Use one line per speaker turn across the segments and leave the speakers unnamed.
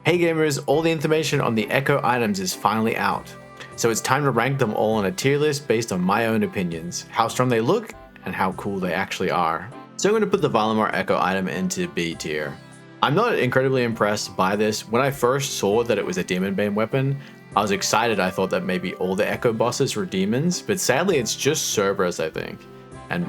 Hey gamers, all the information on the Echo items is finally out. So it's time to rank them all on a tier list based on my own opinions, how strong they look, and how cool they actually are. So I'm going to put the Volomar Echo item into B tier. I'm not incredibly impressed by this. When I first saw that it was a Demon Bane weapon, I was excited. I thought that maybe all the Echo bosses were demons, but sadly it's just Cerberus, I think. And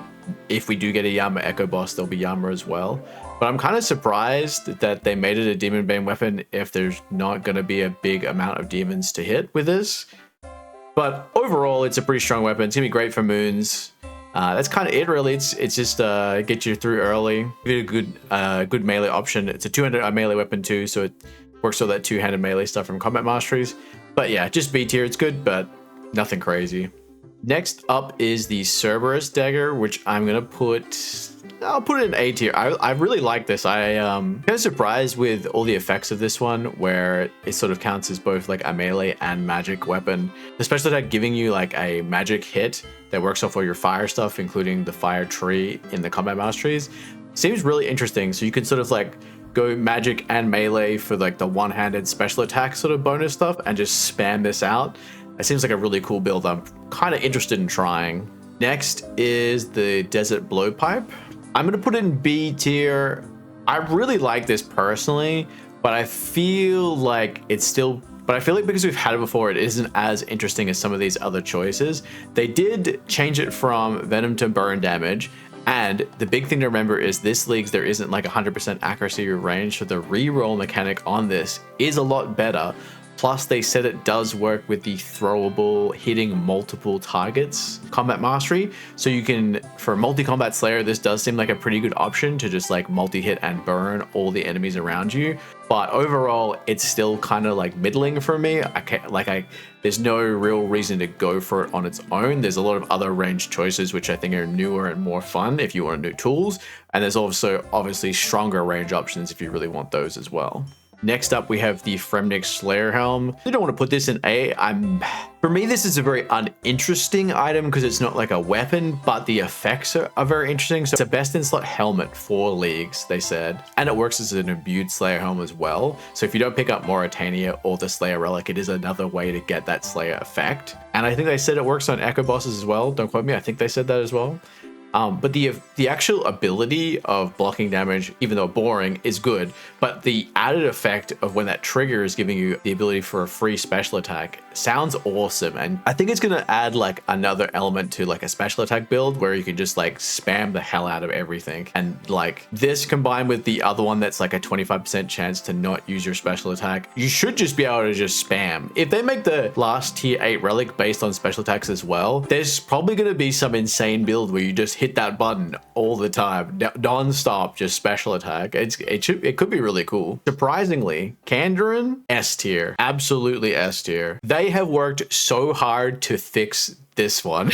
if we do get a Yama Echo boss, there'll be Yama as well. But I'm kind of surprised that they made it a Demon Bane weapon if there's not going to be a big amount of demons to hit with this. But overall, it's a pretty strong weapon. It's going to be great for moons. That's kind of it, really. It's just get you through early. Give it a good melee option. It's a 200 melee weapon too, so it works with that two-handed melee stuff from combat masteries. But yeah, just B tier. It's good, but nothing crazy. Next up is the Berus Dagger, which I'm gonna I'll put it in A tier. I really like this. I'm kind of surprised with all the effects of this one, where it sort of counts as both like a melee and magic weapon. The special attack giving you like a magic hit that works off all your fire stuff, including the fire tree in the combat masteries, seems really interesting. So you can sort of like go magic and melee for like the one-handed special attack sort of bonus stuff and just spam this out. It seems like a really cool build I'm kind of interested in trying. Next is the Desert Blowpipe. I'm going to put it in B tier. I really like this personally, but I feel like because we've had it before, it isn't as interesting as some of these other choices. They did change it from venom to burn damage. And the big thing to remember is this leagues, there isn't like 100% accuracy or range. So the reroll mechanic on this is a lot better. Plus, they said it does work with the throwable, hitting multiple targets combat mastery. So you can, for multi-combat slayer, this does seem like a pretty good option to just like multi-hit and burn all the enemies around you. But overall, it's still kind of like middling for me. There's no real reason to go for it on its own. There's a lot of other range choices, which I think are newer and more fun if you want new tools. And there's also obviously stronger range options if you really want those as well. Next up, we have the Frennic Slayer Helm. I don't want to put this in A. For me, this is a very uninteresting item because it's not like a weapon, but the effects are very interesting. So it's a best in slot helmet for leagues, they said. And it works as an imbued Slayer Helm as well. So if you don't pick up Moritania or the Slayer Relic, it is another way to get that Slayer effect. And I think they said it works on Echo bosses as well. Don't quote me, I think they said that as well. But the actual ability of blocking damage, even though boring, is good. But the added effect of when that trigger is giving you the ability for a free special attack sounds awesome. And I think it's going to add like another element to like a special attack build where you can just like spam the hell out of everything. And like this combined with the other one that's like a 25% chance to not use your special attack, you should just be able to just spam. If they make the last tier 8 relic based on special attacks as well, there's probably going to be some insane build where you just hit that button all the time, non-stop, just special attack. It could be really cool. Surprisingly, Kandarin, S tier, absolutely S tier. They have worked so hard to fix this one.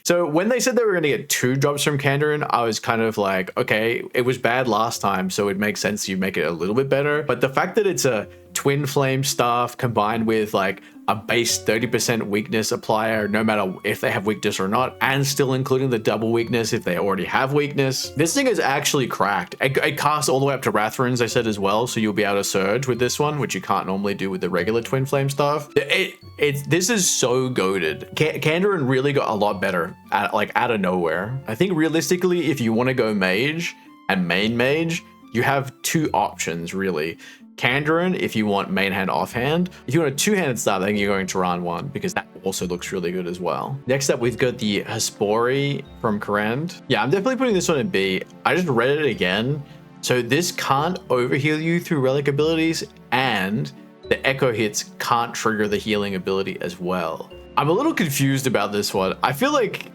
So when they said they were going to get 2 drops from Kandarin, I was kind of like, okay, it was bad last time, so it makes sense you make it a little bit better. But the fact that it's a twin flame staff combined with like a base 30% weakness applier, no matter if they have weakness or not, and still including the double weakness if they already have weakness. This thing is actually cracked. It casts all the way up to Wrathrunes, I said as well, so you'll be able to surge with this one, which you can't normally do with the regular twin flame stuff. This is so goated. Kandarin really got a lot better out of nowhere. I think realistically, if you want to go mage and main mage, you have 2 options really. Kandarin if you want main hand offhand. If you want a two-handed staff, I think you're going to run 1 because that also looks really good as well. Next up, we've got the Hespori from Karand. Yeah, I'm definitely putting this one in B. I just read it again. So this can't overheal you through relic abilities, and the echo hits can't trigger the healing ability as well. I'm a little confused about this one. I feel like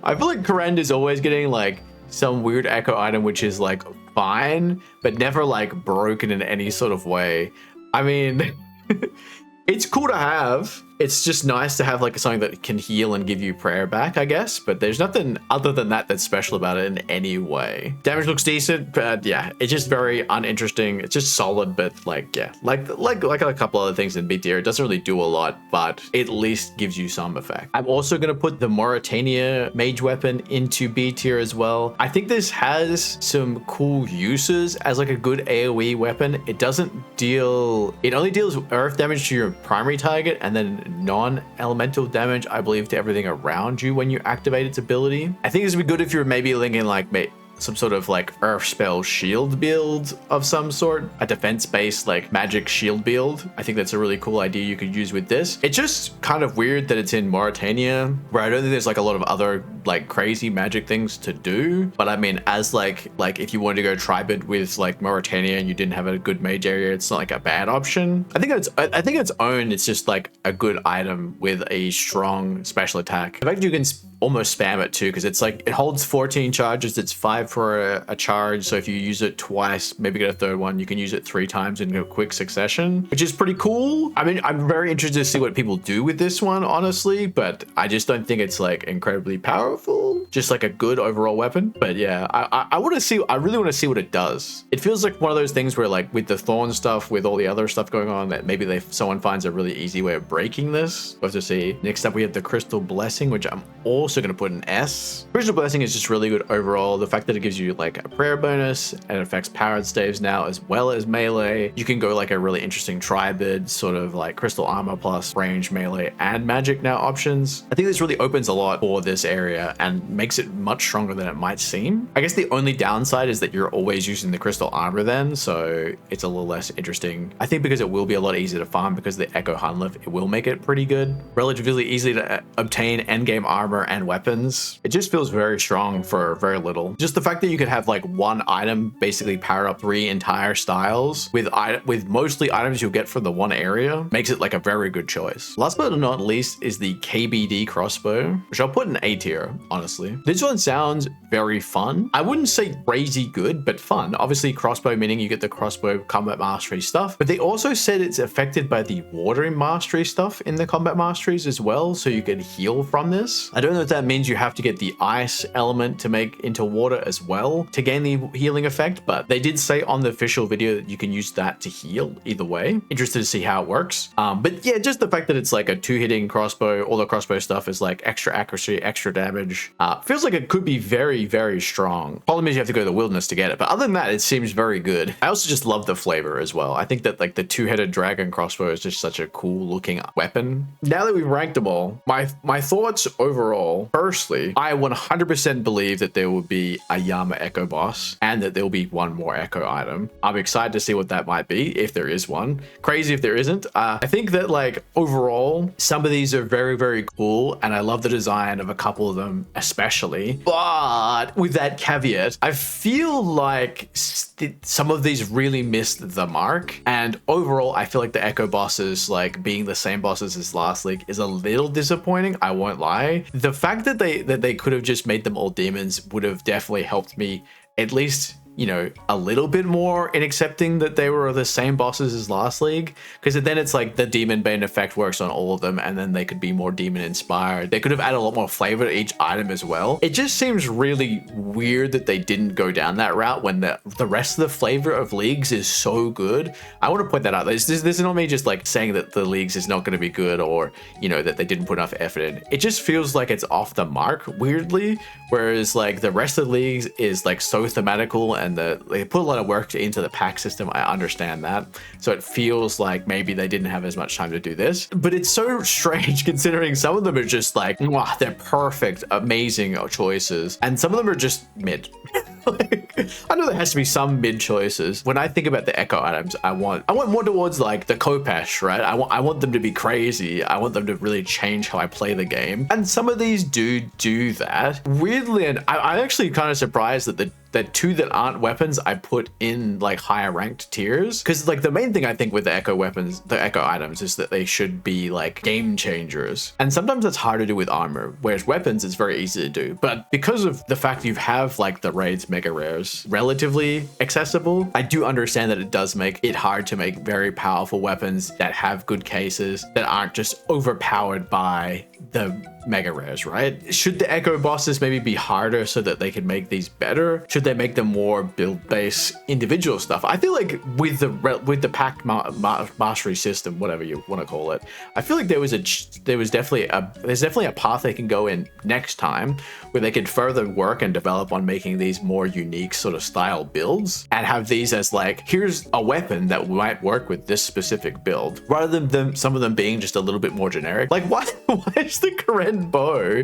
Karand is always getting like some weird echo item which is like fine but never like broken in any sort of way. I mean it's cool to have, It's just nice to have like something that can heal and give you prayer back, I guess. But there's nothing other than that that's special about it in any way. Damage looks decent, but yeah, it's just very uninteresting. It's just solid, but like, yeah, like a couple other things in B tier, it doesn't really do a lot, but it at least gives you some effect. I'm also going to put the Moritania mage weapon into B tier as well. I think this has some cool uses as like a good AoE weapon. It only deals earth damage to your primary target and then non-elemental damage, I believe, to everything around you when you activate its ability. I think this would be good if you're maybe linking like some sort of like earth spell shield build of some sort, a defense-based like magic shield build. I think that's a really cool idea you could use with this. It's just kind of weird that it's in Moritania, where I don't think there's like a lot of other like crazy magic things to do. But I mean, as like if you wanted to go tribid with like Moritania and you didn't have a good mage area, it's not like a bad option. I think its own, it's just like a good item with a strong special attack. The fact that you can almost spam it too, because it's like it holds 14 charges. It's 5 for a charge, so if you use it twice, maybe get a third one, you can use it 3 times in a quick succession, which is pretty cool. I mean, I'm very interested to see what people do with this one, honestly, but I just don't think it's like incredibly powerful. Just like a good overall weapon. But yeah, I really want to see what it does. It feels like one of those things where like with the thorn stuff, with all the other stuff going on, that maybe someone finds a really easy way of breaking this. We'll have to see. Next up, we have the Crystal Blessing, which I'm also going to put an S. Crystal Blessing is just really good overall. The fact that it gives you like a prayer bonus and it affects powered staves now as well as melee. You can go like a really interesting tribid, sort of like crystal armor plus range, melee, and magic now options. I think this really opens a lot for this area and makes it much stronger than it might seem. I guess the only downside is that you're always using the crystal armor then, so it's a little less interesting. I think because it will be a lot easier to farm because the Echo Hunlift, it will make it pretty good. Relatively easy to obtain endgame armor and weapons. It just feels very strong for very little. Just the fact that you could have like one item basically power up 3 entire styles with mostly items you'll get from the one area makes it like a very good choice. Last but not least is the KBD Crossbow, which I'll put in A tier, honestly. This one sounds very fun. I wouldn't say crazy good, but fun. Obviously crossbow meaning you get the crossbow combat mastery stuff, but they also said it's affected by the watering mastery stuff in the combat masteries as well, so you can heal from this. I don't know if that means you have to get the ice element to make into water as well to gain the healing effect, but they did say on the official video that you can use that to heal either way. Interested to see how it works. But yeah, just the fact that it's like a 2-hitting crossbow, all the crossbow stuff is like extra accuracy, extra damage. Feels like it could be very, very strong. Problem is you have to go to the wilderness to get it, but other than that, it seems very good. I also just love the flavor as well. I think that like the 2-headed dragon crossbow is just such a cool looking weapon. Now that we've ranked them all, my thoughts overall, firstly, I 100% believe that there will be a Yama Echo boss and that there will be one more Echo item. I'm excited to see what that might be, if there is one. Crazy if there isn't. I think that like overall, some of these are very, very cool, and I love the design of a couple of them especially. But with that caveat, I feel like some of these really missed the mark, and overall, I feel like the Echo bosses, like being the same bosses as last league, is a little disappointing. I won't lie. The fact that they could have just made them all demons would have definitely helped me at least, you know, a little bit more in accepting that they were the same bosses as last league, because then it's like the demon bane effect works on all of them, and then they could be more demon inspired. They could have added a lot more flavor to each item as well. It just seems really weird that they didn't go down that route when the rest of the flavor of leagues is so good. I want to point that out. This is not me just like saying that the leagues is not going to be good, or, you know, that they didn't put enough effort in. It just feels like it's off the mark weirdly, whereas like the rest of the leagues is like so thematical, and they put a lot of work into the pack system. I understand that. So it feels like maybe they didn't have as much time to do this, but it's so strange considering some of them are just like, wow, they're perfect, amazing choices. And some of them are just mid. Like, I know there has to be some mid choices. When I think about the Echo items, I want more towards like the Kopesh, right? I want them to be crazy. I want them to really change how I play the game. And some of these do that. Weirdly, and I'm actually kind of surprised that the two that aren't weapons I put in like higher ranked tiers, because like the main thing I think with the echo weapons, the echo items, is that they should be like game changers, and sometimes that's hard to do with armor, whereas weapons it's very easy to do. But because of the fact you have like the raids mega rares relatively accessible, I do understand that it does make it hard to make very powerful weapons that have good cases that aren't just overpowered by the mega rares, right? Should the echo bosses maybe be harder so that they can make these better? Should they make them more build-based individual stuff? I feel like with the pact mastery system, whatever you want to call it, I feel like there's definitely a path they can go in next time where they can further work and develop on making these more unique sort of style builds and have these as like, here's a weapon that might work with this specific build, rather than some of them being just a little bit more generic. Like why is the Karand bow,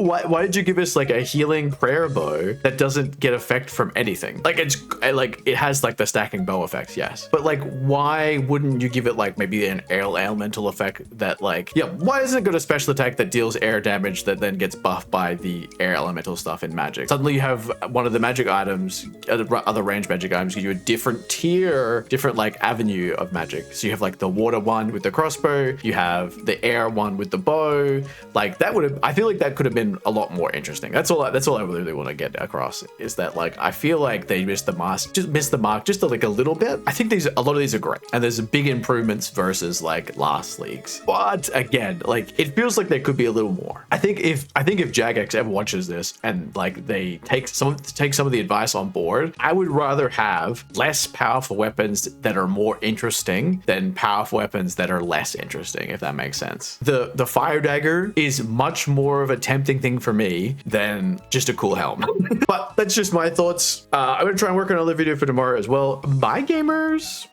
why did you give us like a healing prayer bow that doesn't get effect from anything? Like it has like the stacking bow effects, yes, but like why wouldn't you give it like maybe an air elemental effect that like, yeah, why isn't it got a special attack that deals air damage that then gets buffed by the air elemental stuff in magic? Suddenly you have one of the magic items, other range magic items give you a different tier, different like avenue of magic. So you have like the water one with the crossbow, you have the air one with the bow. Like that would have, I feel like that could have been a lot more interesting. That's all I really want to get across, is that like I feel like they missed the mark just like a little bit. I think a lot of these are great, and there's big improvements versus like last leagues, but again, like it feels like there could be a little more. I think if Jagex ever watches this and like they take some of the advice on board, I would rather have less powerful weapons that are more interesting than powerful weapons that are less interesting, if that makes sense. The fire dagger is much more of a tempting thing for me than just a cool helm. But that's just my thoughts. I'm gonna try and work on another video for tomorrow as well. Bye, gamers.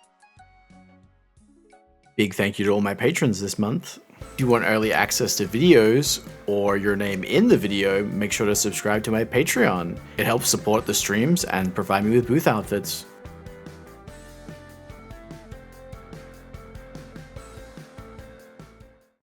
Big thank you to all my patrons this month. If you want early access to videos or your name in the video, make sure to subscribe to my Patreon. It helps support the streams and provide me with booth outfits.